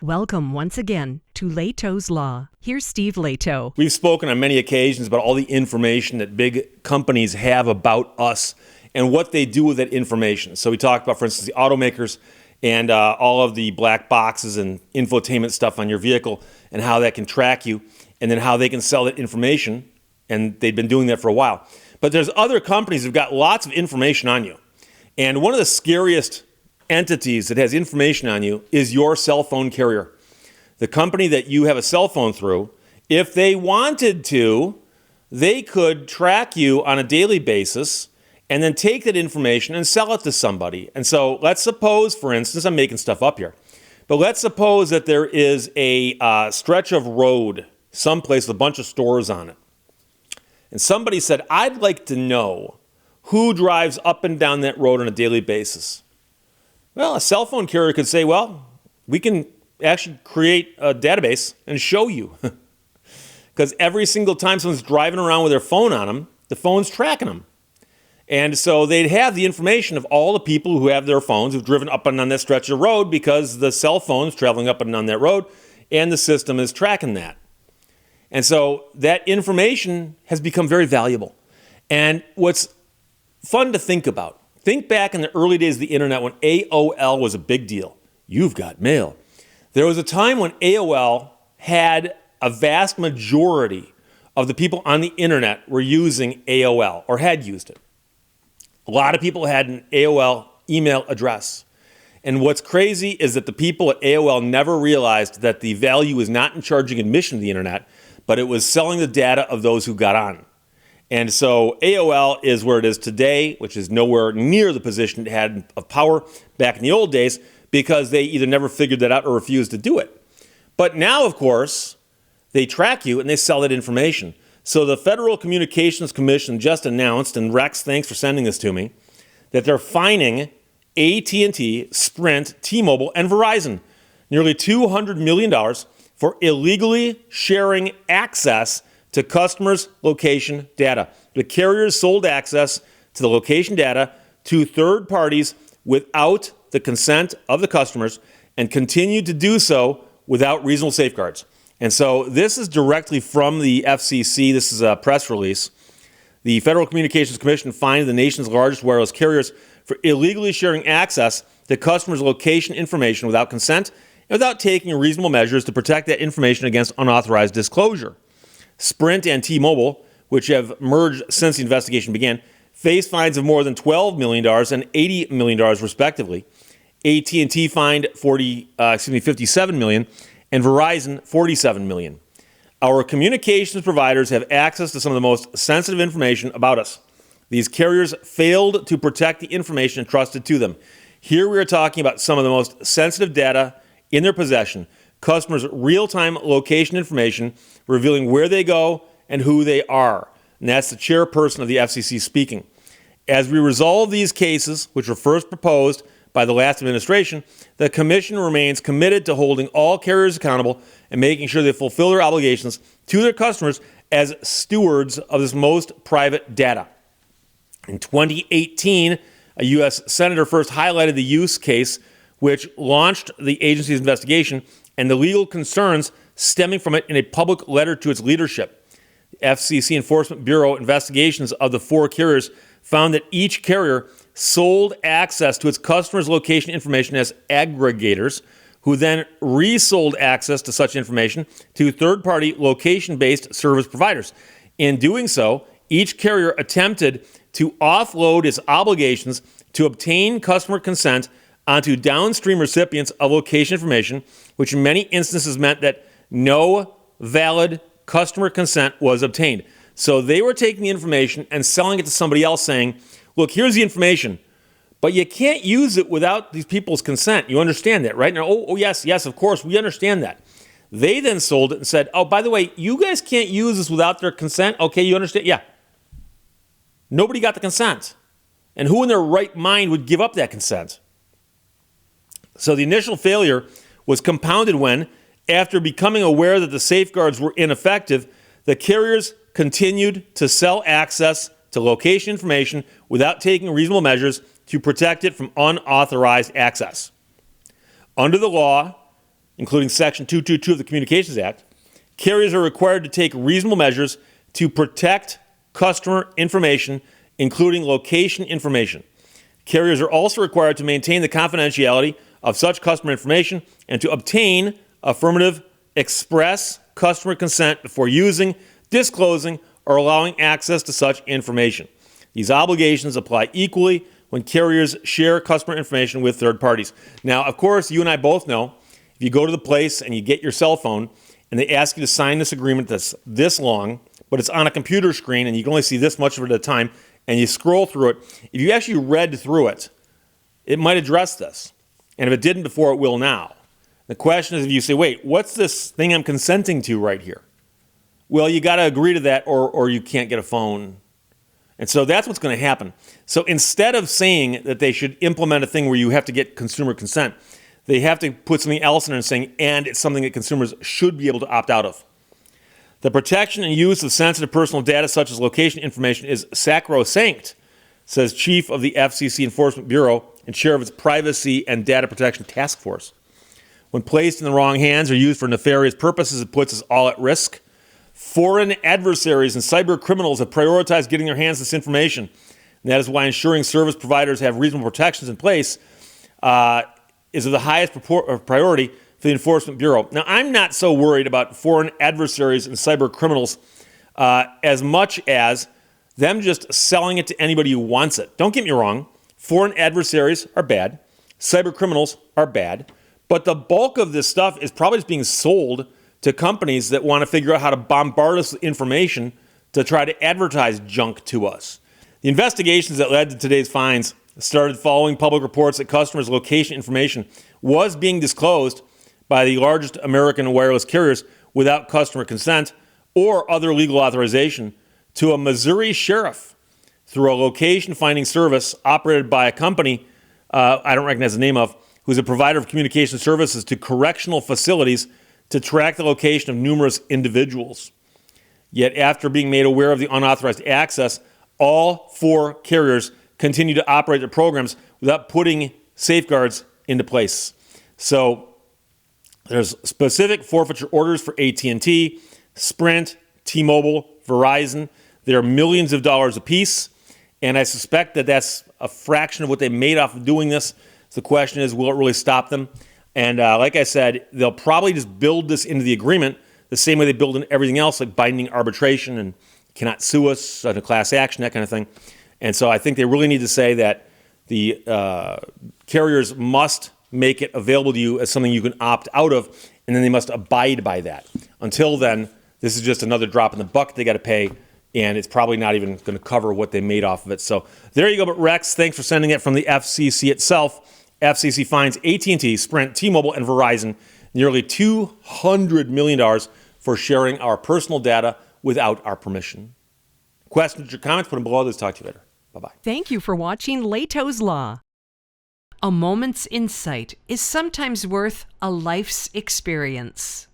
Welcome once again to Lehto's Law. Here's Steve Lehto. We've spoken on many occasions about all the information that big companies have about us and what they do with that information. So we talked about, for instance, the automakers and all of the black boxes and infotainment stuff on your vehicle and how that can track you and then how they can sell that information. And they've been doing that for a while. But there's other companies that have got lots of information on you. And one of the scariest entities that has information on you is your cell phone carrier. The company that you have a cell phone through, if they wanted to, they could track you on a daily basis and then take that information and sell it to somebody. And so let's suppose, for instance, I'm making stuff up here, but let's suppose that there is a stretch of road someplace with a bunch of stores on it. And somebody said, I'd like to know who drives up and down that road on a daily basis. Well, a cell phone carrier could say, well, we can actually create a database and show you. Because every single time someone's driving around with their phone on them, the phone's tracking them. And so they'd have the information of all the people who have their phones who've driven up and down that stretch of road because the cell phone's traveling up and down that road and the system is tracking that. And so that information has become very valuable. And what's fun to think about, think back in the early days of the internet when AOL was a big deal. You've got mail. There was a time when AOL had a vast majority of the people on the internet were using AOL or had used it. A lot of people had an AOL email address. And what's crazy is that the people at AOL never realized that the value was not in charging admission to the internet, but it was selling the data of those who got on. And so AOL is where it is today, which is nowhere near the position it had of power back in the old days because they either never figured that out or refused to do it. But now, of course, they track you and they sell that information. So the Federal Communications Commission just announced, and Rex, thanks for sending this to me, that they're fining AT&T, Sprint, T-Mobile, and Verizon nearly $200 million for illegally sharing access to customers' location data. The carriers sold access to the location data to third parties without the consent of the customers and continued to do so without reasonable safeguards. And so this is directly from the FCC. This is a press release. The Federal Communications Commission fined the nation's largest wireless carriers for illegally sharing access to customers' location information without consent and without taking reasonable measures to protect that information against unauthorized disclosure. Sprint and T-Mobile, which have merged since the investigation began, face fines of more than $12 million and $80 million, respectively. AT&T fined $57 million, and Verizon $47 million. Our communications providers have access to some of the most sensitive information about us. These carriers failed to protect the information entrusted to them. Here we are talking about some of the most sensitive data in their possession, customers' real-time location information, revealing where they go and who they are. And that's the chairperson of the FCC speaking. As we resolve these cases, which were first proposed by the last administration, the Commission remains committed to holding all carriers accountable and making sure they fulfill their obligations to their customers as stewards of this most private data. In 2018, a U.S. Senator first highlighted the use case, which launched the agency's investigation and the legal concerns stemming from it in a public letter to its leadership. The FCC Enforcement Bureau investigations of the four carriers found that each carrier sold access to its customers' location information as aggregators, who then resold access to such information to third-party location-based service providers. In doing so, each carrier attempted to offload its obligations to obtain customer consent onto downstream recipients of location information, which in many instances meant that no valid customer consent was obtained. So they were taking the information and selling it to somebody else saying, look, here's the information, but you can't use it without these people's consent. You understand that, right? Now, yes, of course, we understand that. They then sold it and said, oh, by the way, you guys can't use this without their consent? Okay, you understand? Yeah. Nobody got the consent. And who in their right mind would give up that consent? So the initial failure was compounded when, after becoming aware that the safeguards were ineffective, the carriers continued to sell access to location information without taking reasonable measures to protect it from unauthorized access. Under the law, including Section 222 of the Communications Act, carriers are required to take reasonable measures to protect customer information, including location information. Carriers are also required to maintain the confidentiality of such customer information and to obtain affirmative express customer consent before using, disclosing, or allowing access to such information. These obligations apply equally when carriers share customer information with third parties. Now, of course, you and I both know, if you go to the place and you get your cell phone and they ask you to sign this agreement that's this long, but it's on a computer screen and you can only see this much of it at a time, and you scroll through it, if you actually read through it, it might address this. And if it didn't before, it will now. The question is, if you say, wait, what's this thing I'm consenting to right here? Well, you got to agree to that or you can't get a phone. And so that's what's going to happen. So instead of saying that they should implement a thing where you have to get consumer consent, they have to put something else in there and saying, and it's something that consumers should be able to opt out of. The protection and use of sensitive personal data such as location information is sacrosanct, says Chief of the FCC Enforcement Bureau and Chair of its Privacy and Data Protection Task Force. When placed in the wrong hands or used for nefarious purposes, it puts us all at risk. Foreign adversaries and cyber criminals have prioritized getting their hands on this information. And that is why ensuring service providers have reasonable protections in place is of the highest priority for the Enforcement Bureau. Now, I'm not so worried about foreign adversaries and cyber criminals as much as them just selling it to anybody who wants it. Don't get me wrong. Foreign adversaries are bad. Cyber criminals are bad. But the bulk of this stuff is probably just being sold to companies that want to figure out how to bombard us with information to try to advertise junk to us. The investigations that led to today's fines started following public reports that customers' location information was being disclosed by the largest American wireless carriers without customer consent or other legal authorization to a Missouri sheriff through a location finding service operated by a company I don't recognize the name of, who's a provider of communication services to correctional facilities to track the location of numerous individuals. Yet after being made aware of the unauthorized access, all four carriers continue to operate their programs without putting safeguards into place. So there's specific forfeiture orders for AT&T, Sprint, T-Mobile, Verizon. They're millions of dollars apiece, and I suspect that that's a fraction of what they made off of doing this. So the question is, will it really stop them? And like I said, they'll probably just build this into the agreement the same way they build in everything else, like binding arbitration and cannot sue us on a class action, that kind of thing. And so I think they really need to say that the carriers must make it available to you as something you can opt out of, and then they must abide by that. Until then, this is just another drop in the bucket they got to pay, and it's probably not even going to cover what they made off of it. So there you go. But Rex, thanks for sending it from the FCC itself. FCC fines AT&T, Sprint, T-Mobile, and Verizon nearly $200 million for sharing our personal data without our permission. Questions or comments, put them below. Let's talk to you later. Bye-bye. Thank you for watching Lehto's Law. A moment's insight is sometimes worth a life's experience.